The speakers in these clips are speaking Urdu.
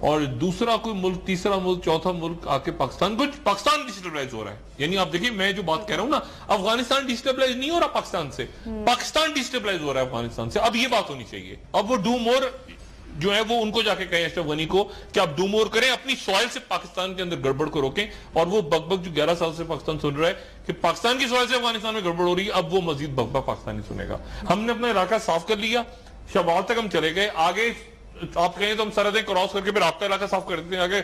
اور دوسرا کوئی ملک، تیسرا ملک، چوتھا ملک آ کے پاکستان ڈیسٹیبلائز ہو رہا ہے. یعنی آپ دیکھیں میں جو بات کہہ رہا ہوں نا، افغانستان ڈیسٹیبلائز نہیں ہو رہا پاکستان سے، پاکستان ڈیسٹیبلائز ہو رہا ہے افغانستان سے. اب یہ بات ہونی چاہیے. اب وہ ڈو مور جو ہے وہ ان کو جا کے کہیں اشرف غنی کو کہ آپ ڈو مور کریں، اپنی سوائل سے پاکستان کے اندر گڑبڑ کو روکیں. اور وہ بک بک جو 11 سال سے پاکستان سن رہا ہے کہ پاکستان کی سوائل سے افغانستان میں گڑبڑ ہو رہی ہے، اب وہ مزید بک بک پاکستان نہیں سنے گا. ہم نے اپنا علاقہ صاف کر لیا، شمال تک ہم چلے گئے، آگے آپ کہیں تو ہم سرحدیں کراس کر کے پھر آپ کا علاقہ صاف کر دیتے ہیں. آگے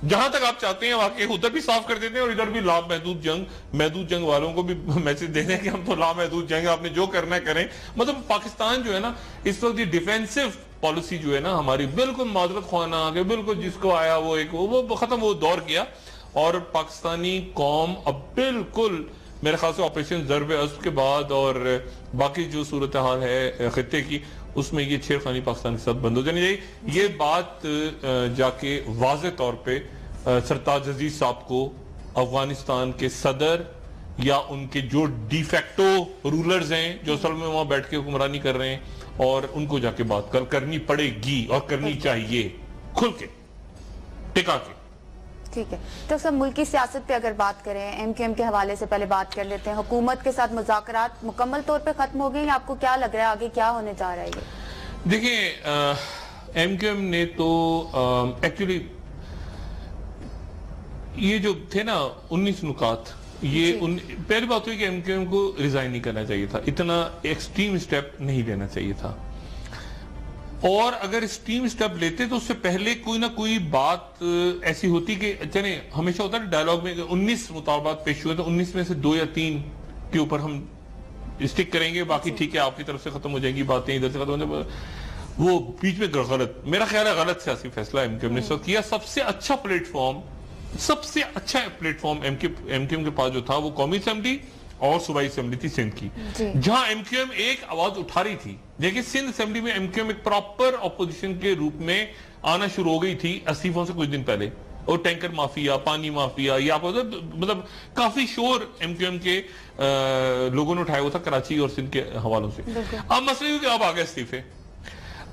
جہاں تک آپ چاہتے ہیں واقعی ادھر بھی صاف کر دیتے ہیں، اور ادھر بھی محدود جنگ والوں کو بھی میسج دے دیں کہ ہم تو لامحدود جنگ، آپ نے جو کرنا ہے کریں. مطلب پاکستان جو ہے نا اس وقت یہ ڈیفینسو پالیسی جو ہے نا ہماری بالکل معذرت خواہ آ کے بالکل جس کو آیا وہ ختم، وہ دور کیا. اور پاکستانی قوم اب بالکل میرے خیال سے آپریشن ضرب اسد کے بعد اور باقی جو صورتحال ہے خطے کی، اس میں یہ چھیڑخانی پاکستان کے ساتھ بند ہو جانی چاہیے. یہ بات جا کے واضح طور پہ سرتاج عزیز صاحب کو، افغانستان کے صدر یا ان کے جو ڈی فیکٹو رولرز ہیں جو اصل میں وہاں بیٹھ کے حکمرانی کر رہے ہیں، اور ان کو جا کے بات کرنی پڑے گی اور کرنی چاہیے کھل کے، ٹکا کے. ٹھیک ہے ڈاکٹر صاحب، ملکی سیاست پہ اگر بات کریں، ایم کیو ایم کے حوالے سے پہلے بات کر لیتے ہیں. حکومت کے ساتھ مذاکرات مکمل طور پہ ختم ہو گئے، یا آپ کو کیا لگ رہا ہے آگے کیا ہونے جا رہا ہے؟ یہ دیکھیں ایم کیو ایم نے تو ایکچولی یہ جو تھے نا 19 نکات، یہ پہلی بات ہوئی کہ ایم کیو ایم کو ریزائن نہیں کرنا چاہیے تھا، اتنا ایکسٹریم سٹیپ نہیں لینا چاہیے تھا. اور اگر اسٹریم سٹیپ لیتے تو اس سے پہلے کوئی نہ کوئی بات ایسی ہوتی کہ چلیں، ہمیشہ ہوتا ہے ڈائیلاگ میں 19 مطالبات پیش ہوئے تو 19 میں سے 2 یا 3 کے اوپر ہم اسٹک کریں گے، باقی ٹھیک ہے آپ کی طرف سے ختم ہو جائیں گی باتیں، ادھر سے ختم ہو جائیں گی. وہ بیچ میں غلط، میرا خیال ہے غلط سیاسی فیصلہ ایم کیو ایم نے اس وقت کیا. سب سے اچھا platform M Q M کے پاس جو تھا وہ قومی اسمبلی اور صوبائی اسمبلی تھی سندھ کی، جہاں ایم کیو ایم ایک آواز اٹھا رہی تھی. دیکھیں سندھ اسمبلی میں ایم کیو ایم ایک پراپر اپوزیشن کے روپ میں آنا شروع ہو گئی تھی استعفوں سے کچھ دن پہلے. اور ٹینکر مافیا، پانی مافیا، یا مطلب کافی شور ایم کیو ایم کے لوگوں نے اٹھایا ہوا تھا کراچی اور سندھ کے حوالوں سے. اب مسئلہ یہ کہ اب آگے استعفے.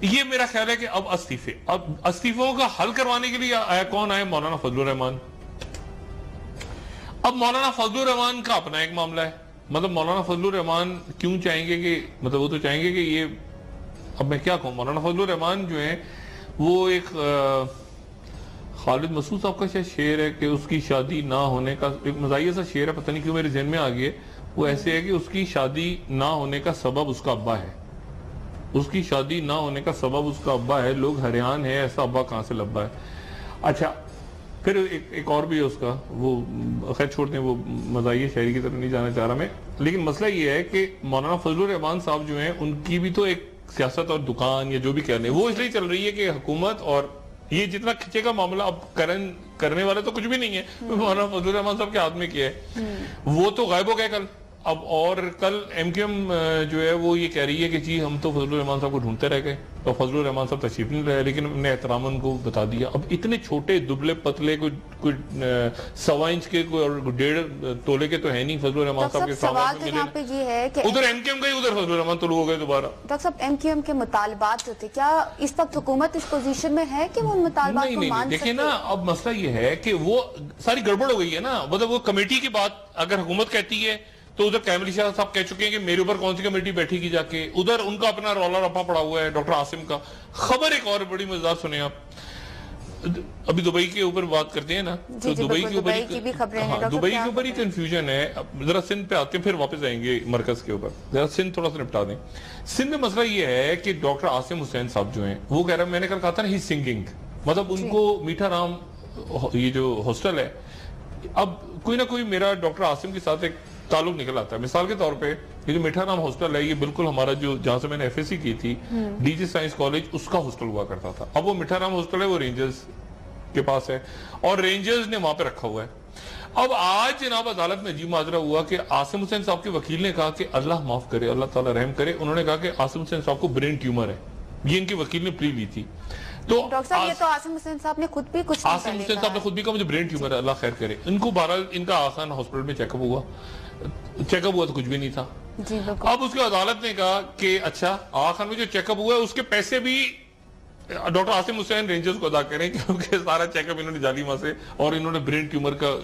یہ میرا خیال ہے کہ اب استعفوں کا حل کروانے کے لیے آیا کون آئے؟ مولانا فضل الرحمان. اب مولانا فضل الرحمان کا اپنا ایک معاملہ ہے. مطلب مولانا فضل الرحمان کیوں چاہیں گے کہ مطلب وہ تو چاہیں گے کہ یہ، اب میں کیا کہوں، مولانا فضل الرحمان جو ہیں وہ ایک خالد مسعود صاحب کا شاید شعر ہے کہ اس کی شادی نہ ہونے کا، ایک مزاحیہ سا شعر ہے، پتہ نہیں کیوں میرے ذہن میں آ گیا. وہ ایسے ہے کہ اس کی شادی نہ ہونے کا سبب اس کا ابا ہے. اس کی شادی نہ ہونے کا سبب اس کا ابا ہے. لوگ حیران ہیں ایسا ابا کہاں سے لبا ہے. اچھا پھر ایک اور بھی ہے اس کا، وہ خیر چھوڑتے ہیں، وہ مزاحیہ شاعری کی طرف نہیں جانا چاہ رہا میں. لیکن مسئلہ یہ ہے کہ مولانا فضل الرحمان صاحب جو ہیں ان کی بھی تو ایک سیاست اور دکان یا جو بھی کہہ رہے ہیں وہ اس لیے چل رہی ہے کہ حکومت، اور یہ جتنا کھچے کا معاملہ اب کرنے والے تو کچھ بھی نہیں ہے، مولانا فضل الرحمان صاحب کے ہاتھ میں کیا ہے. وہ تو غائب ہو گئے کل. اب اور کل ایم کیو ایم جو ہے وہ یہ کہہ رہی ہے کہ جی ہم تو فضل الرحمان صاحب کو ڈھونڈتے رہ گئے اور فضل الرحمان صاحب تشریف نہیں رہے، لیکن ہم نے احترام ان کو بتا دیا. اب اتنے چھوٹے دبلے پتلے کوئی 1.25 انچ کے کوئی اور 1.5 تولے کے تو ہے نہیں فضل الرحمان صاحب کے سوال تو یہاں پہ یہ ہے کہ ادھر ایم کیو ایم گئی، ادھر فضل الرحمان طلوع ہو گئے دوبارہ. ڈاکٹر صاحب ایم کیو ایم کے مطالبات جو تھے، کیا اس وقت حکومت اس پوزیشن میں ہے کہ وہ ان مطالبات کو مان سکتے؟ دیکھیں نا اب مسئلہ یہ ہے کہ وہ ساری گڑبڑ ہو گئی ہے نا. مطلب وہ کمیٹی کی بات اگر حکومت کہتی ہے تو ادھر کیمل شاہ صاحب کہہ چکے ہیں کہ میرے اوپر کون سی کمیٹی بیٹھی کی جا کے، ادھر ان کا اپنا رولا رپا پڑا ہوا ہے ڈاکٹر عاصم کا. خبر ایک اور بڑی مزیدار سنیں آپ، ابھی دبئی کے اوپر بات کرتے ہیں نا، تو دبئی کے اوپر ہی کنفیوژن ہے. ذرا سندھ پہ آتے ہیں پھر واپس آئیں گے مرکز کے اوپر. ذرا سندھ تھوڑا سا نپٹا دیں. سندھ میں مسئلہ یہ ہے کہ ڈاکٹر عاصم حسین صاحب جو ہیں وہ کہہ رہے ہیں، میں نے کل کہا تھا نا ہی سنگنگ، مطلب ان کو میٹھا رام یہ جو ہاسٹل ہے، اب کوئی نہ کوئی میرا ڈاکٹر عاصم کے ساتھ ایک تعلق نکل آتا ہے. مثال کے طور پہ یہ جو میٹھا رام ہاسٹل ہے یہ بالکل ہمارا جو جہاں سے میں نے ایف ایس سی کی تھی ڈی جی سائنس کالج، اس کا ہاسٹل ہوا کرتا تھا. اب وہ میٹھا رام ہاسٹل ہے وہ رینجرز کے پاس ہے اور رینجرز نے وہاں پہ رکھا ہوا ہے. اب آج جناب عدالت میں عجیب ماجرا ہوا کہ عاصم حسین صاحب کے وکیل نے کہا کہ اللہ معاف کرے، اللہ تعالیٰ رحم کرے، انہوں نے کہا کہ عاصم حسین صاحب کو برین ٹیومر ہے. یہ ان کے وکیل نے پلی لی تھی. تو ڈاکٹر صاحب یہ تو عاصم حسین صاحب نے خود بھی کچھ عاصم حسین صاحب نے خود بھی کہا مجھے برین ٹیومر ہے، اللہ خیر کرے. ان کو بہرحال ان کا آخان ہاسپٹل میں چیک اپ ہوا تو کچھ بھی نہیں تھا. اب اس کی عدالت نے کہا کہ اچھا آخان میں جو چیک اپ ہوا ہے اس کے پیسے بھی ڈاکٹر عاصم حسین رینجرز کو ادا کریں کیونکہ سارا چیک اپ انہوں نے جعلی وہاں سے، اور انہوں نے برین ٹیومر کا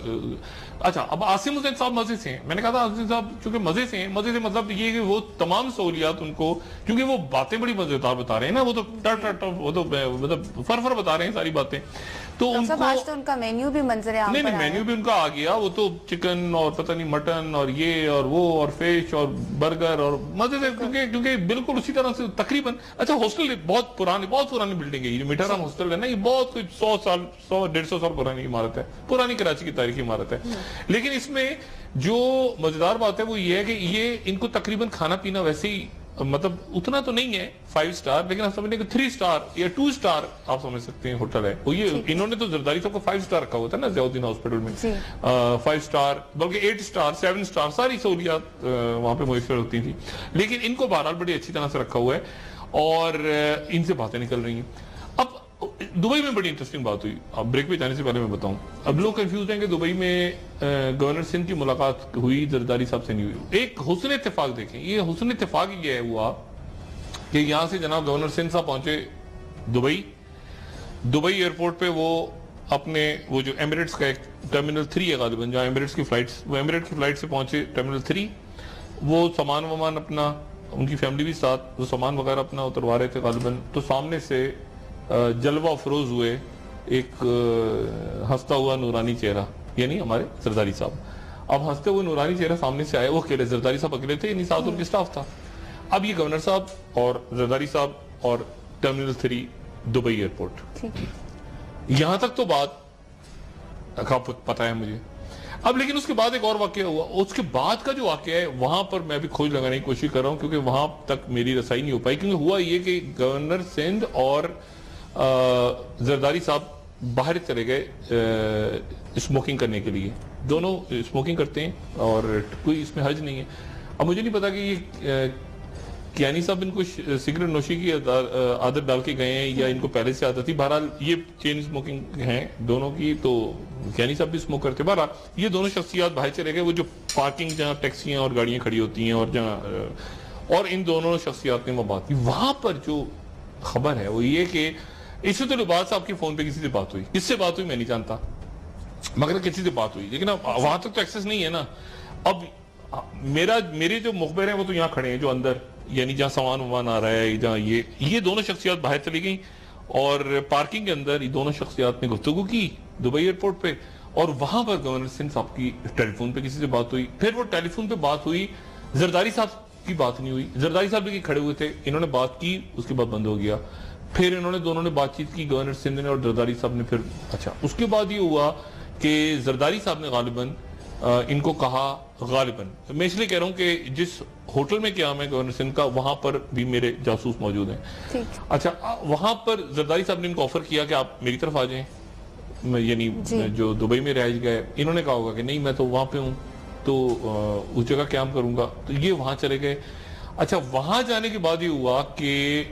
اچھا اب عاصم حسین صاحب مزے سے ہیں، میں نے کہا تھا عاصم صاحب چونکہ مزے سے ہیں، مزے سے مطلب یہ کہ وہ تمام سہولیات ان کو، کیونکہ وہ باتیں بڑی مزیدار بتا رہے ہیں نا، وہ تو مطلب فر بتا رہے ہیں ساری باتیں، تو ان کو آج تو ان کا مینیو بھی منظر عام پر نہیں مینیو بھی ان کا آ گیا، وہ تو چکن اور پتہ نہیں مٹن اور یہ اور وہ اور فش اور برگر اور مزے سے، کیونکہ بالکل اسی طرح سے تقریباً اچھا ہاسٹل بہت پرانی میٹنگ ہے، یہ میٹھا رام ہاسٹل ہے نا، یہ بہت کوئی 100 سال پرانی عمارت ہے، پرانی کراچی کی تاریخی عمارت ہے، لیکن اس میں جو مزیدار بات ہے وہ یہ ہے کہ یہ ان کو تقریباً کھانا پینا ویسے ہی مطلب اتنا تو نہیں ہے 5 سٹار، لیکن آپ سمجھیں کہ 3 سٹار یا 2 سٹار آپ سمجھ سکتے ہیں ہوٹل ہے وہ، یہ انہوں نے تو زرداری صاحب کو 5 سٹار رکھا ہوا تھا نا ضیاء الدین ہاسپٹل میں، 5 سٹار بلکہ 8 سٹار 7 سٹار ساری سہولیات وہاں پہ میسر ہوتی تھی، لیکن ان کو بہرحال بڑی اچھی طرح سے رکھا ہوا ہے اور ان سے باتیں نکل رہی ہیں۔ اب دبئی میں بڑی انٹرسٹنگ بات ہوئی، اب بریک پہ جانے سے پہلے میں بتاؤں، اب لوگ کنفیوز ہیں کہ دبئی میں گورنر سندھ کی ملاقات ہوئی زرداری صاحب سے نہیں ہوئی، ایک حسن اتفاق دیکھیں، یہ حسن اتفاق یہ ہوا کہ یہاں سے جناب گورنر سندھ صاحب پہنچے دبئی ایئرپورٹ پہ، وہ اپنے وہ جو ایمریٹس کا ایک ٹرمینل 3 ہے غالباً جہاں ایمریٹس کی فلائٹ سے پہنچے ٹرمینل 3، وہ سامان ومان اپنا، ان کی فیملی بھی ساتھ، وہ سامان وغیرہ اپنا اتروا رہے تھے غالباً، تو سامنے سے جلوہ افروز ہوئے ایک ہنستا ہوا نورانی چہرہ، یعنی ہمارے زرداری صاحب، اب ہنستے ہوئے نورانی چہرہ سامنے سے آئے، وہ اکیلے زرداری صاحب اکیلے تھے، یعنی ساتھ ان کے سٹاف تھا، اب یہ گورنر صاحب اور زرداری صاحب اور ٹرمینل 3 دبئی ایئرپورٹ، یہاں تک تو بات پتہ ہے مجھے، اب لیکن اس کے بعد ایک اور واقعہ ہوا، اس کے بعد کا جو واقعہ ہے وہاں پر میں بھی کھوج لگانے کی کوشش کر رہا ہوں کیونکہ وہاں تک میری رسائی نہیں ہو پائی، کیونکہ ہوا یہ کہ گورنر سندھ اور زرداری صاحب باہر چلے گئے اسموکنگ کرنے کے لیے، دونوں اسموکنگ کرتے ہیں اور کوئی اس میں حرج نہیں ہے، اب مجھے نہیں پتا کہ یہ کیانی صاحب ان کو سگریٹ نوشی کی عادت ڈال کے گئے ہیں یا ان کو پہلے سے عادت تھی، بہرحال یہ چین اسموکنگ ہیں دونوں کی، تو کیانی صاحب بھی اسموک کرتے، بہرحال یہ دونوں شخصیات باہر چلے گئے، وہ جو پارکنگ جہاں ٹیکسیاں اور گاڑیاں کھڑی ہوتی ہیں اور جہاں، اور ان دونوں شخصیات نے وہ بات کی، وہاں پر جو خبر ہے وہ یہ کہ اس سے تو لباس صاحب کے فون پہ کسی سے بات ہوئی، کس سے بات ہوئی میں نہیں جانتا، مگر کسی سے بات ہوئی، لیکن اب وہاں تک تو ایکسس نہیں ہے نا، اب میرے جو مخبر ہیں وہ تو یہاں کھڑے ہیں جو اندر، یعنی جہاں سامان ومان آ رہا ہے، جہاں یہ دونوں شخصیات باہر چلی گئیں اور پارکنگ کے اندر یہ دونوں شخصیات نے گفتگو کی دبئی ایئرپورٹ پہ، اور وہاں پر گورنر سندھ صاحب کی ٹیلی فون پہ کسی سے بات ہوئی، پھر وہ ٹیلی فون پہ بات ہوئی، زرداری صاحب کی بات نہیں ہوئی، زرداری صاحب بھی کھڑے ہوئے تھے، انہوں نے بات کی، اس کے بعد بند ہو گیا، پھر دونوں نے بات چیت کی، گورنر سندھ نے اور زرداری صاحب نے، پھر اچھا اس کے بعد یہ ہوا کہ زرداری صاحب نے غالباً ان کو کہا، غالباً میں اس لیے کہہ رہا ہوں کہ جس ہوٹل میں قیام ہے گورنر سندھ کا وہاں پر بھی میرے جاسوس موجود ہیں، اچھا وہاں پر زرداری صاحب نے ان کو آفر کیا کہ آپ میری طرف آ جائیں، یعنی جو دبئی میں رہائش گئے، انہوں نے کہا ہوگا کہ نہیں میں تو وہاں پہ ہوں تو اس جگہ قیام کروں گا، تو یہ وہاں چلے گئے، اچھا وہاں جانے کے بعد یہ ہوا کہ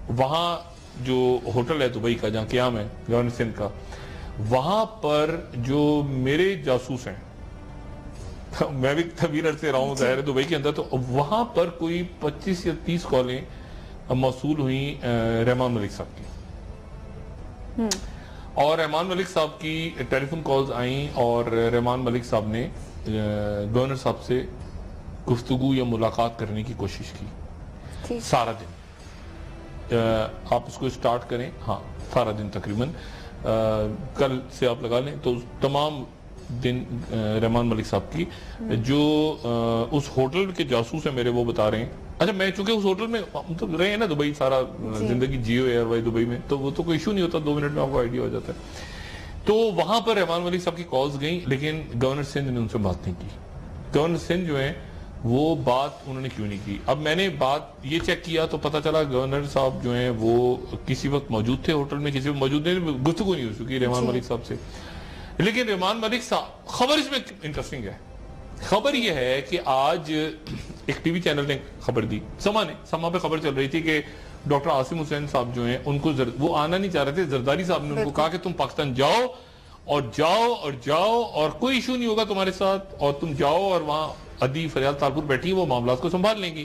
وہاں جو ہوٹل ہے دبئی کا جہاں قیام ہے گورنر سندھ کا، وہاں پر جو میرے جاسوس ہیں، میں بھی طویل عرصے رہا ہوں ظاہر ہے دبئی کے اندر، تو وہاں پر کوئی 25 یا 30 کالیں موصول ہوئیں رحمان ملک صاحب کی، اور رحمان ملک صاحب کی ٹیلی فون کالز آئیں اور رحمان ملک صاحب نے گورنر صاحب سے گفتگو یا ملاقات کرنے کی کوشش کی، سارا دن، آپ اس کو سٹارٹ کریں، ہاں سارا دن تقریباً کل سے آپ لگا لیں تو تمام دن رحمان ملک صاحب کی، جو اس ہوٹل کے جاسوس ہیں میرے وہ بتا رہے ہیں، اچھا میں چونکہ اس ہوٹل میں مطلب رہے ہیں نا دبئی سارا زندگی جیو ایئر وائی دبئی میں، تو وہ تو کوئی ایشو نہیں ہوتا، 2 منٹ میں آپ کو آئیڈیا ہو جاتا ہے، تو وہاں پر رحمان ملک صاحب کی کالز گئیں لیکن گورنر سندھ نے ان سے بات نہیں کی، گورنر سندھ جو ہیں وہ بات انہوں نے کیوں نہیں کی، اب میں نے بات یہ چیک کیا تو پتہ چلا گورنر صاحب جو ہیں وہ کسی وقت موجود تھے ہوٹل میں، کسی وقت موجود نہیں، گفتگو نہیں ہو چکی رحمان ملک صاحب سے، لیکن رحمان ملک صاحب، خبر اس میں انٹرسٹنگ ہے، خبر یہ ہے کہ آج ایک ٹی وی چینل نے خبر دی، سما پہ خبر چل رہی تھی کہ ڈاکٹر عاصم حسین صاحب جو ہیں ان کو وہ آنا نہیں چاہ رہے تھے، زرداری صاحب نے ان کو کہا کہ تم پاکستان جاؤ اور کوئی ایشو نہیں ہوگا تمہارے ساتھ، اور تم جاؤ اور وہاں عدی فریال تالپور بیٹھی وہ معاملات کو سنبھال لیں گی،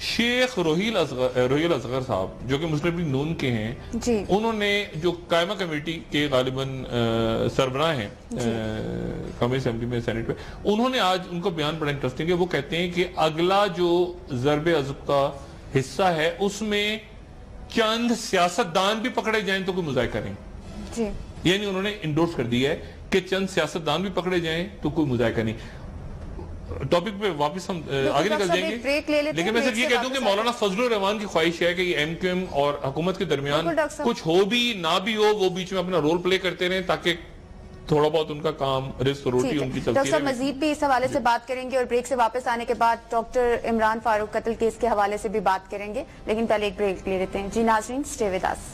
شیخ روحیل اصغر صاحب جو کہ مسلم لیگ نون کے ہیں جی انہوں نے جو قائمہ کمیٹی کے غالباً سربراہ ہیں قومی اسمبلی میں سینٹ میں انہوں نے آج ان کو بیان بڑا انٹرسٹنگ ہے. وہ کہتے ہیں کہ اگلا جو ضرب عضب کا حصہ ہے اس میں چند سیاستدان بھی پکڑے جائیں تو کوئی مذائقہ نہیں. جی یعنی انہوں نے انڈورس کر دیا ہے کہ چند سیاستدان بھی پکڑے جائیں تو کوئی مذائقہ نہیں. ٹاپک پہ واپس ہم آگے نکل جائیں گے, لیکن میں صرف یہ کہہ دوں کہ مولانا فضل الرحمان کی خواہش ہے کہ یہ ایم کیو ایم اور حکومت کے درمیان کچھ ہو بھی نہ بھی ہو, وہ بیچ میں اپنا رول پلے کرتے رہیں تاکہ تھوڑا بہت ان کا کام رزق روٹی ان کی چلتی ڈاکٹر صاحب مزید بھی اس حوالے سے بات کریں گے اور بریک سے واپس آنے کے بعد ڈاکٹر عمران فاروق قتل کیس کے حوالے سے بھی بات کریں گے, لیکن پہلے ایک بریک لے لیتے ہیں. جی ناظرین اسٹے ود اس.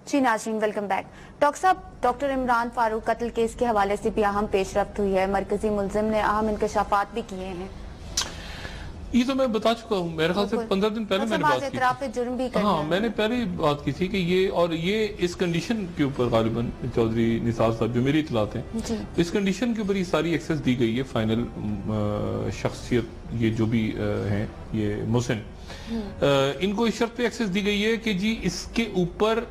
جی ناظرین ویلکم بیک. ڈاکٹر صاحب ڈاکٹر عمران فاروق قتل کیس کے حوالے سے بھی اہم پیش رفت ہوئی ہے, مرکزی ملزم نے اہم انکشافات بھی کیے ہیں. یہ تو میں بتا چکا ہوں, میرے خیال سے 15 دن پہلے میں نے بات کی اعتراف جرم بھی کرنا. ہاں میں نے پہلے بات کی تھی کہ یہ اس کنڈیشن کے اوپر غالباً چودھری نثار صاحب جو میری اطلاعات ہیں اس کنڈیشن کے اوپر یہ ساری ایکسس دی گئی ہے. فائنل شخصیت یہ جو بھی ہیں یہ محسن ان کو اس شرط پہ ایکسس دی گئی ہے کہ جی اس کے اوپر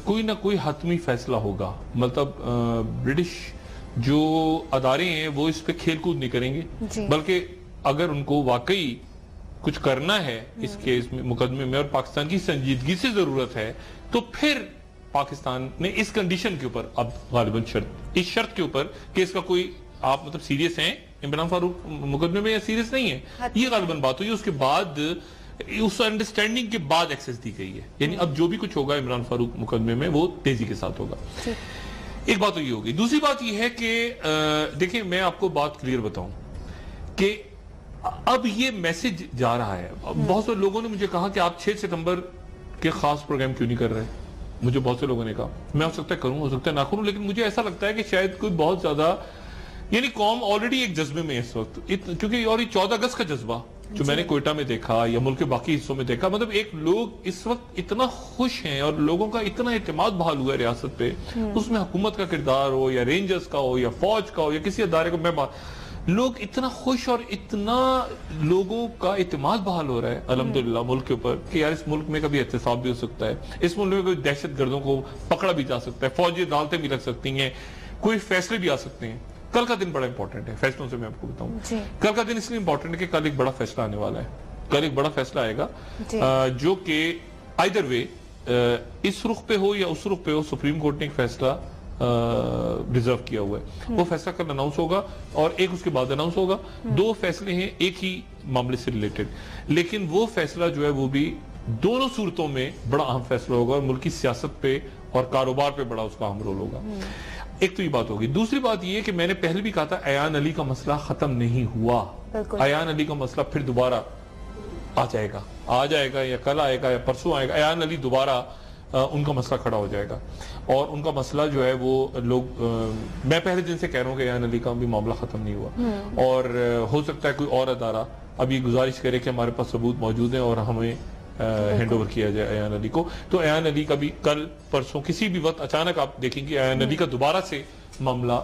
کوئی نہ کوئی حتمی فیصلہ ہوگا. مطلب برٹش جو ادارے ہیں وہ اس پہ کھیل کود نہیں کریں گے, بلکہ اگر ان کو واقعی کچھ کرنا ہے اس کیس میں مقدمے میں اور پاکستان کی سنجیدگی سے ضرورت ہے تو پھر پاکستان نے اس کنڈیشن کے اوپر اب غالباً اس شرط کے اوپر کہ اس کا کوئی آپ مطلب سیریس ہیں عمران فاروق مقدمے میں یا سیریس نہیں ہے, یہ غالباً بات ہوئی. اس کے بعد اس انڈرسٹینڈنگ کے بعد ایکسس دی گئی ہے. یعنی اب جو بھی کچھ ہوگا عمران فاروق مقدمے میں وہ تیزی کے ساتھ ہوگا. ایک بات تو یہ ہوگی. دوسری بات یہ ہے کہ دیکھیں میں آپ کو بات کلیئر بتاؤں کہ اب یہ میسج جا رہا ہے. بہت سے لوگوں نے مجھے کہا کہ آپ 6 ستمبر کے خاص پروگرام کیوں نہیں کر رہے. مجھے بہت سے لوگوں نے کہا میں ہو سکتا ہے کروں ہو سکتا ہے نہ کروں, لیکن مجھے ایسا لگتا ہے کہ شاید کوئی بہت زیادہ یعنی قوم آلریڈی ایک جذبے میں اس وقت کیونکہ اور یہ 14 اگست کا جذبہ جو میں نے کوئٹہ میں دیکھا یا ملک کے باقی حصوں میں دیکھا, مطلب ایک لوگ اس وقت اتنا خوش ہیں اور لوگوں کا اتنا اعتماد بحال ہوا ہے ریاست پہ, اس میں حکومت کا کردار ہو یا رینجرز کا ہو یا فوج کا ہو یا کسی ادارے کو, لوگ اتنا خوش اور اتنا لوگوں کا اعتماد بحال ہو رہا ہے الحمدللہ ملک کے اوپر کہ یار اس ملک میں کبھی احتساب بھی ہو سکتا ہے, اس ملک میں کوئی دہشت گردوں کو پکڑا بھی جا سکتا ہے, فوجی عدالتیں بھی لگ سکتی ہیں, کوئی فیصلے بھی آ سکتے ہیں. کل کا دن بڑا امپورٹنٹ ہے فیصلوں سے میں آپ کو بتاؤں. کل کا دن اس لیے امپورٹنٹ ہے کہ کل ایک بڑا فیصلہ آنے والا ہے. کل ایک بڑا فیصلہ آئے گا جو کہ آئیدر وے اس رخ پہ ہو یا اس رخ پہ ہو, سپریم کورٹ نے ایک فیصلہ ریزرو کیا ہوا ہے. وہ فیصلہ کل اناؤنس ہوگا اور ایک اس کے بعد اناؤنس ہوگا. 2 فیصلے ہیں ایک ہی معاملے سے ریلیٹڈ, لیکن وہ فیصلہ جو ہے وہ بھی دونوں صورتوں میں بڑا اہم فیصلہ ہوگا اور ملکی سیاست پہ اور کاروبار پہ بڑا اس کا اہم رول ہوگا. ایک تو یہ بات ہوگی. دوسری بات یہ کہ میں نے پہلے بھی کہا تھا ایان علی کا مسئلہ ختم نہیں ہوا. ایان علی کا مسئلہ پھر دوبارہ آ جائے گا یا کل آئے گا یا پرسوں آئے گا. ایان علی دوبارہ ان کا مسئلہ کھڑا ہو جائے گا اور ان کا مسئلہ جو ہے وہ لوگ میں پہلے دن سے کہہ رہا ہوں کہ ایان علی کا بھی معاملہ ختم نہیں ہوا اور ہو سکتا ہے کوئی اور ادارہ اب یہ گزارش کرے کہ ہمارے پاس ثبوت موجود ہیں اور ہمیں ہینڈ اوور کیا جائے ایان علی کو. تو ایان علی کا بھی کل پرسوں کسی بھی وقت اچانک آپ دیکھیں گے ایان علی کا دوبارہ سے معاملہ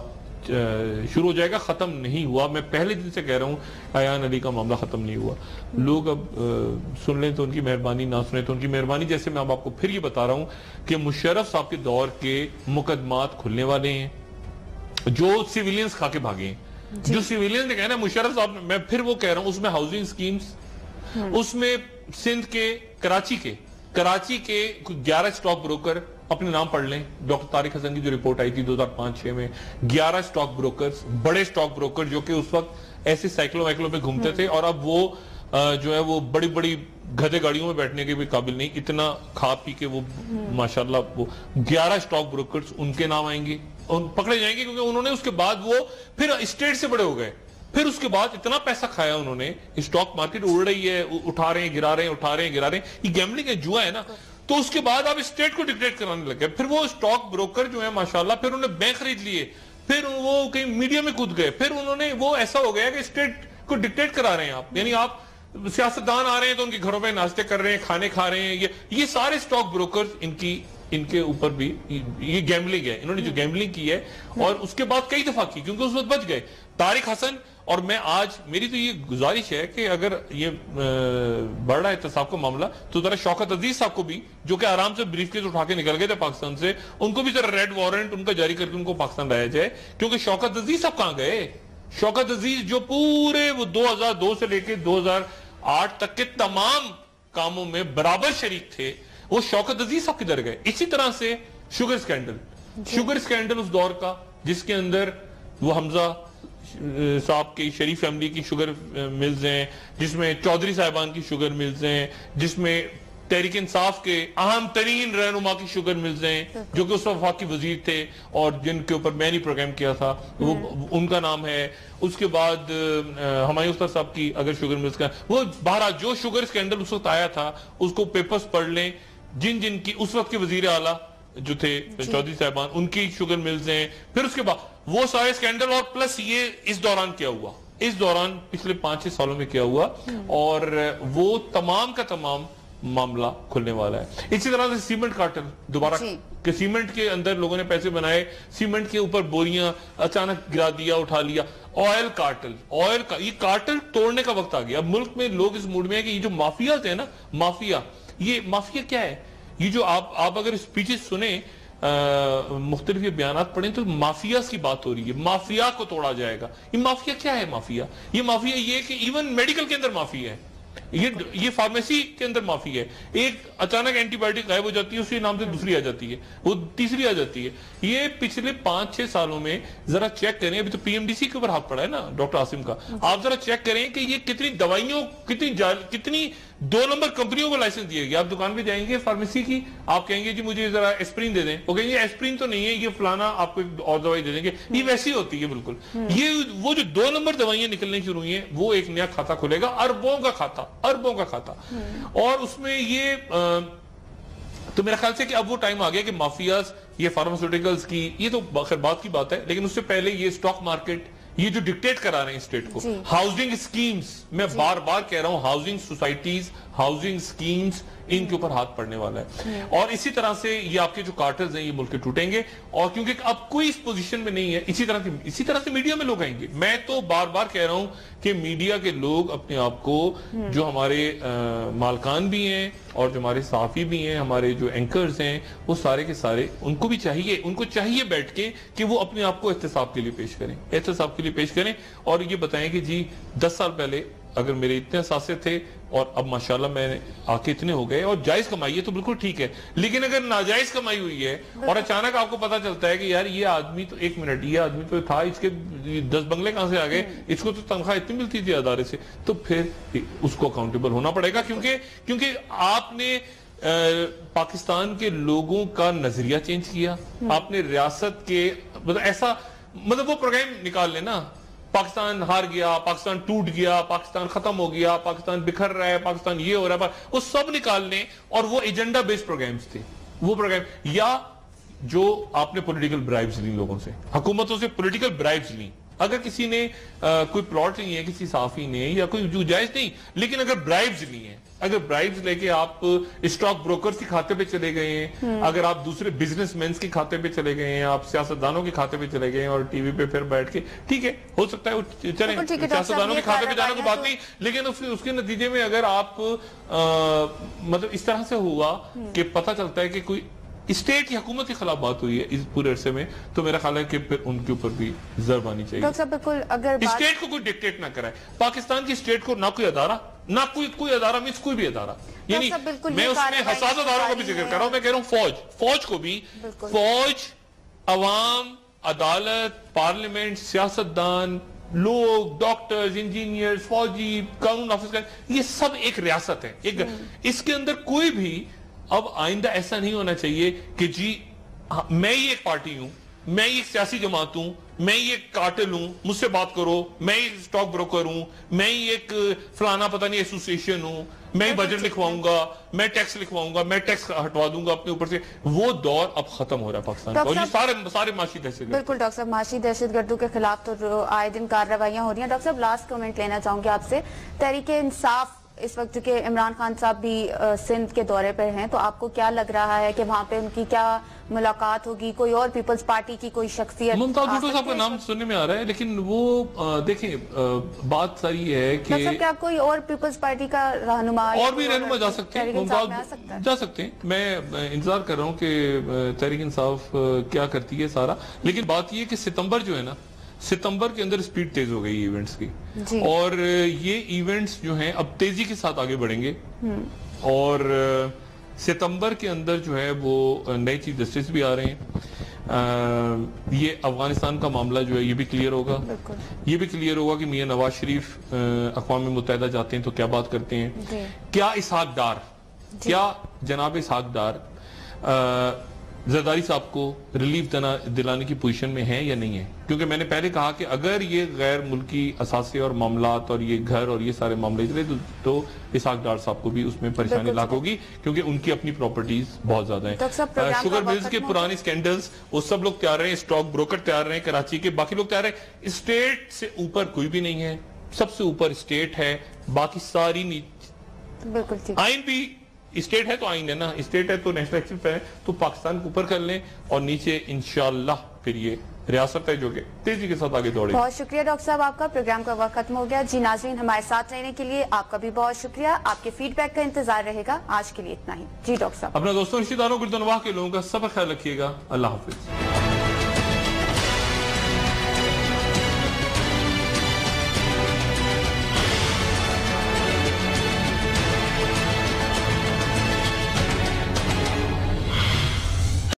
شروع ہو جائے گا. ختم نہیں ہوا. میں پہلے دن سے کہہ رہا ہوں ایان علی کا معاملہ ختم نہیں ہوا. لوگ اب سن لیں تو ان کی مہربانی, نہ سنیں تو ان کی مہربانی. جیسے میں اب آپ کو پھر یہ بتا رہا ہوں کہ مشرف صاحب کے دور کے مقدمات کھلنے والے ہیں جو سیویلینز کھا کے بھاگے ہیں. جو سیویلینز نے کہنا ہے مشرف صاحب, میں پھر وہ کہہ رہا ہوں, اس میں ہاؤسنگ سکیمز, اس میں سندھ کے کراچی کے 11 سٹاک بروکر اپنے نام پڑھ لیں. ڈاکٹر طارق حسن کی جو رپورٹ آئی تھی 2005-6 میں 11 سٹاک بروکرز, بڑے سٹاک بروکر جو کہ اس وقت ایسے سائیکلوں وائکلوں میں گھومتے تھے اور اب وہ جو ہے وہ بڑی بڑی گدھے گاڑیوں میں بیٹھنے کے بھی قابل نہیں, اتنا کھا پی کے وہ ماشاءاللہ وہ 11 سٹاک بروکرز ان کے نام آئیں گے, پکڑے جائیں گے کیونکہ انہوں نے اس کے بعد وہ پھر اسٹیٹ سے بڑے ہو گئے. پھر اس کے بعد اتنا پیسہ کھایا انہوں نے, اسٹاک مارکیٹ اڑ رہی ہے, اٹھا رہے ہیں گرا رہے ہیں, اٹھا رہے ہیں گرا رہے ہیں, یہ گیمبلنگ ہے, جوا ہے نا. تو اس کے بعد آپ اسٹیٹ کو ڈکٹیٹ کرانے لگ گئے. پھر وہ اسٹاک بروکر جو ہیں ماشاءاللہ پھر انہوں نے بینک خرید لیے, پھر وہ کہیں میڈیا میں کود گئے, پھر انہوں نے وہ ایسا ہو گیا کہ اسٹیٹ کو ڈکٹیٹ کرا رہے ہیں آپ. یعنی آپ سیاستدان آ رہے ہیں تو ان کے گھروں میں ناشتے کر رہے ہیں, کھانے کھا رہے ہیں. یہ سارے اسٹاک بروکرز ان کی ان کے اوپر بھی یہ گیمبلنگ ہے, انہوں نے جو گیمبلنگ کی ہے اور اس کے بعد کئی دفعہ کی کیونکہ اس وقت بچ گئے. طارق حسن اور میں آج میری تو یہ گزارش ہے کہ اگر یہ بڑھ رہا ہے احتساب کا معاملہ تو ذرا شوکت عزیز صاحب کو بھی, جو کہ آرام سے بریف کیس اٹھا کے نکل گئے تھے پاکستان سے, ان کو بھی ذرا ریڈ وارنٹ ان کا جاری کر کے ان کو پاکستان لایا جائے. کیونکہ شوکت عزیز صاحب کہاں گئے؟ شوکت عزیز جو پورے وہ 2002 سے لے کے 2008 تک کے تمام کاموں میں برابر شریک تھے, وہ شوکت عزیز صاحب کدھر گئے؟ اسی طرح سے شوگر سکینڈل اس دور کا, جس کے اندر وہ حمزہ صاحب کی شریف فیملی کی شوگر ملز ہیں, جس میں چودھری صاحبان کی شوگر ملز ہیں, جس میں تحریک انصاف کے اہم ترین رہنما کی شوگر ملز ہیں جو کہ اس وقت وفاقی وزیر تھے اور جن کے اوپر میں نے پروگرام کیا تھا, وہ ان کا نام ہے. اس کے بعد ہمایوں اختر صاحب کی اگر شوگر ملز کا, وہ بہرحال جو شوگر سکینڈل اس وقت آیا تھا اس کو پیپرز پڑھ لیں, جن کی اس وقت کے وزیر اعلیٰ جو تھے چودھری صاحبان, ان کی شوگر ملز ہیں. پھر اس کے بعد وہ سارے سکینڈل اور پلس یہ اس دوران کیا ہوا, اس دوران پچھلے 5-6 سالوں میں کیا ہوا, اور وہ تمام کا تمام معاملہ کھلنے والا ہے. اسی طرح سے سیمنٹ کارٹل دوبارہ کہ سیمنٹ کے اندر لوگوں نے پیسے بنائے, سیمنٹ کے اوپر بوریاں اچانک گرا دیا, اٹھا لیا. آئل کارٹل, یہ کارٹل توڑنے کا وقت آ گیا. اب ملک میں لوگ اس موڈ میں ہیں کہ یہ جو مافیاز ہیں نا, یہ مافیا کیا ہے؟ یہ جو آپ اگر اسپیچز سنیں, مختلف یہ بیانات پڑھیں تو مافیاز کی بات ہو رہی ہے, مافیا کو توڑا جائے گا. یہ مافیا کیا ہے؟ مافیا یہ کہ ایون میڈیکل کے اندر مافیا ہے, یہ فارمیسی کے اندر مافیا ہے. ایک اچانک اینٹی بایوٹک غائب ہو جاتی ہے, اسی نام سے دوسری آ جاتی ہے, وہ تیسری آ جاتی ہے. یہ پچھلے 5-6 سالوں میں ذرا چیک کریں, ابھی تو پی ایم ڈی سی کے اوپر ہاتھ پڑا ہے نا ڈاکٹر عاصم کا, آپ ذرا چیک کریں کہ یہ کتنی دوائیوں, کتنی 2 نمبر کمپنیوں کو لائسنس دیے گئے. آپ دکان پہ جائیں گے فارمیسی کی, آپ کہیں گے جی مجھے ذرا ایسپرین دے دیں, وہ کہیں گے ایسپرین تو نہیں ہے, یہ فلانا آپ کو اور دوائی دے دیں گے. یہ ویسی ہوتی ہے بالکل. یہ وہ جو 2 نمبر دوائیاں نکلنے شروع ہوئی ہیں, وہ ایک نیا کھاتا کھلے گا, اربوں کا کھاتا. اور اس میں یہ تو میرا خیال سے کہ اب وہ ٹائم آ گیا کہ مافیاز, یہ فارماسیوٹیکلز کی, یہ تو خیر بات کی بات ہے, لیکن اس سے پہلے یہ اسٹاک مارکیٹ, یہ جو ڈکٹیٹ کرا رہے ہیں اسٹیٹ کو, ہاؤسنگ اسکیمز, میں بار بار کہہ رہا ہوں, ہاؤسنگ سوسائٹیز, ہاؤسنگ اسکیمز, ان کے اوپر ہاتھ پڑنے والا ہے. اور اسی طرح سے یہ آپ کے جو کارٹلز ہیں یہ ملک کے ٹوٹیں گے, اور کیونکہ اب کوئی اس پوزیشن میں نہیں ہے. اسی طرح سے میڈیا میں لوگ آئیں گے. میں تو بار بار کہہ رہا ہوں کہ میڈیا کے لوگ اپنے آپ کو, جو ہمارے مالکان بھی ہیں اور جو ہمارے صحافی بھی ہیں, ہمارے جو اینکرز ہیں, وہ سارے کے سارے, ان کو چاہیے بیٹھ کے کہ وہ اپنے آپ کو احتساب کے لیے پیش کریں اور یہ بتائیں کہ جی 10 سال پہلے اگر میرے اتنے اثاثے تھے اور اب ماشاءاللہ میں آ کے اتنے ہو گئے, اور جائز کمائی ہے تو بالکل ٹھیک ہے, لیکن اگر ناجائز کمائی ہوئی ہے اور اچانک آپ کو پتا چلتا ہے کہ یار یہ آدمی تو, ایک منٹ, یہ آدمی تو تھا, اس کے 10 بنگلے کہاں سے آ گئے, اس کو تو تنخواہ اتنی ملتی تھی ادارے سے, تو پھر اس کو اکاؤنٹیبل ہونا پڑے گا. کیونکہ آپ نے پاکستان کے لوگوں کا نظریہ چینج کیا, آپ نے ریاست کے ایسا وہ پروگرام نکال لینا, پاکستان ہار گیا, پاکستان ٹوٹ گیا, پاکستان ختم ہو گیا, پاکستان بکھر رہا ہے, پاکستان یہ ہو رہا ہے, وہ سب نکال لیں. اور وہ ایجنڈا بیس پروگرامز تھے, وہ پروگرام, یا جو آپ نے پولیٹیکل برائبز لی, لوگوں سے, حکومتوں سے پولیٹیکل برائبز لی. اگر کسی نے کوئی پلاٹ نہیں ہے کسی صحافی نے, یا کوئی جو جائز نہیں, لیکن اگر برائبز لی ہیں, اگر برائبز لے کے آپ اسٹاک بروکرز کے کھاتے پہ چلے گئے ہیں, اگر آپ دوسرے بزنس مینز کے کھاتے پہ چلے گئے ہیں, آپ سیاستدانوں کے کھاتے پہ چلے گئے ہیں, اور ٹی وی پہ پھر بیٹھ کے, ٹھیک ہے, ہو سکتا ہے وہ چلیں, سیاستدانوں کے کھاتے پہ جانا کوئی بات نہیں, لیکن اس کے نتیجے میں اگر آپ اس طرح سے ہوا کہ پتہ چلتا ہے کہ کوئی اسٹیٹ کی حکومت کے خلاف بات ہوئی ہے اس پورے عرصے میں, تو میرا خیال ہے کہ پھر ان کے اوپر بھی ضرب آنی چاہیے. اسٹیٹ کو کوئی ڈکٹیٹ نہ کرائے, پاکستان کی اسٹیٹ کو نہ کوئی ادارہ, نہ کوئی ادارہ مینس کوئی بھی ادارہ, یعنی میں اس میں حساس اداروں کا بھی ذکر کر رہا ہوں, میں کہہ رہا ہوں فوج کو بھی, فوج, عوام, عدالت, پارلیمنٹ, سیاستدان, لوگ, ڈاکٹرز, انجینئرز, فوجی, قانون نافذ, یہ سب ایک ریاست ہے. اس کے اندر کوئی بھی اب آئندہ ایسا نہیں ہونا چاہیے کہ جی میں ہی ایک پارٹی ہوں, میں ہی ایک سیاسی جماعت ہوں, میں ہی ایک کارٹل ہوں, مجھ سے بات کرو, میں ہی اسٹاک بروکر ہوں, میں ہی ایک فلانا پتہ نہیں ایسوسیشن ہوں, میں ہی بجٹ لکھواؤں گا, میں ٹیکس لکھواؤں گا, میں ٹیکس ہٹوا دوں گا اپنے اوپر سے. وہ دور اب ختم ہو رہا ہے پاکستان کا, اور یہ سارے معاشی دہشت گرد. بالکل ڈاکٹر صاحب, معاشی دہشت گردوں کے خلاف تو آئے دن کارروائیاں ہو رہی ہیں. ڈاکٹر صاحب لاسٹ کمنٹ لینا چاہوں گی آپ سے, تحریک انصاف اس وقت کہ عمران خان صاحب بھی سندھ کے دورے پر ہیں، تو آپ کو کیا لگ رہا ہے کہ وہاں پہ ان کی کیا ملاقات ہوگی؟ کوئی اور پیپلز پارٹی کی کوئی شخصیت؟ ممتاز بھٹو صاحب کا نام سننے میں آ رہا ہے، لیکن وہ دیکھیں بات ساری ہے کہ ڈاکٹر صاحب کیا کوئی اور پیپلز پارٹی کا رہنما اور بھی رہنما جا سکتے ہیں، ممتاز جا سکتے ہیں. میں انتظار کر رہا ہوں کہ تحریک انصاف کیا کرتی ہے سارا. لیکن بات یہ کہ ستمبر جو ہے نا، ستمبر کے اندر سپیڈ تیز ہو گئی ایونٹس کی، اور یہ ایونٹس جو ہیں اب تیزی کے ساتھ آگے بڑھیں گے، اور ستمبر کے اندر جو ہے وہ نئے چیف جسٹس بھی آ رہے ہیں. یہ افغانستان کا معاملہ جو ہے یہ بھی کلیئر ہوگا. یہ بھی کلیئر ہوگا کہ میاں نواز شریف اقوام متحدہ جاتے ہیں تو کیا بات کرتے ہیں. کیا اسحاق ڈار، کیا جناب اسحاق ڈار زرداری صاحب کو ریلیف دلانے کی پوزیشن میں ہیں یا نہیں ہے؟ کیونکہ میں نے پہلے کہا کہ اگر یہ غیر ملکی اثاثے اور معاملات اور یہ گھر اور یہ سارے معاملے چلے تو اسحاق ڈار صاحب کو بھی اس میں پریشانی لاحق ہوگی، کیونکہ ان کی اپنی پراپرٹیز بہت زیادہ ہیں. شوگر ملز کے پرانے سکینڈلز وہ سب لوگ تیار رہے ہیں، اسٹاک بروکر تیار رہے ہیں کراچی کے، باقی لوگ تیار رہے ہیں. اسٹیٹ سے اوپر کوئی بھی نہیں ہے، سب سے اوپر اسٹیٹ ہے، باقی ساری آئین بھی اسٹیٹ ہے تو آئین ہے نا، اسٹیٹ ہے تو نیشنل ایکشن ہے، تو پاکستان کو اوپر کر لیں اور نیچے انشاءاللہ پھر یہ ریاست ہے جو کہ تیزی کے ساتھ آگے دوڑے. بہت شکریہ ڈاکٹر صاحب، آپ کا پروگرام کا وقت ختم ہو گیا. جی ناظرین، ہمارے ساتھ رہنے کے لیے آپ کا بھی بہت شکریہ. آپ کے فیڈ بیک کا انتظار رہے گا. آج کے لیے اتنا ہی. جی ڈاکٹر صاحب، اپنے دوستوں رشتہ داروں گردنواہ کے لوگوں کا سب خیال رکھیے گا. اللہ حافظ.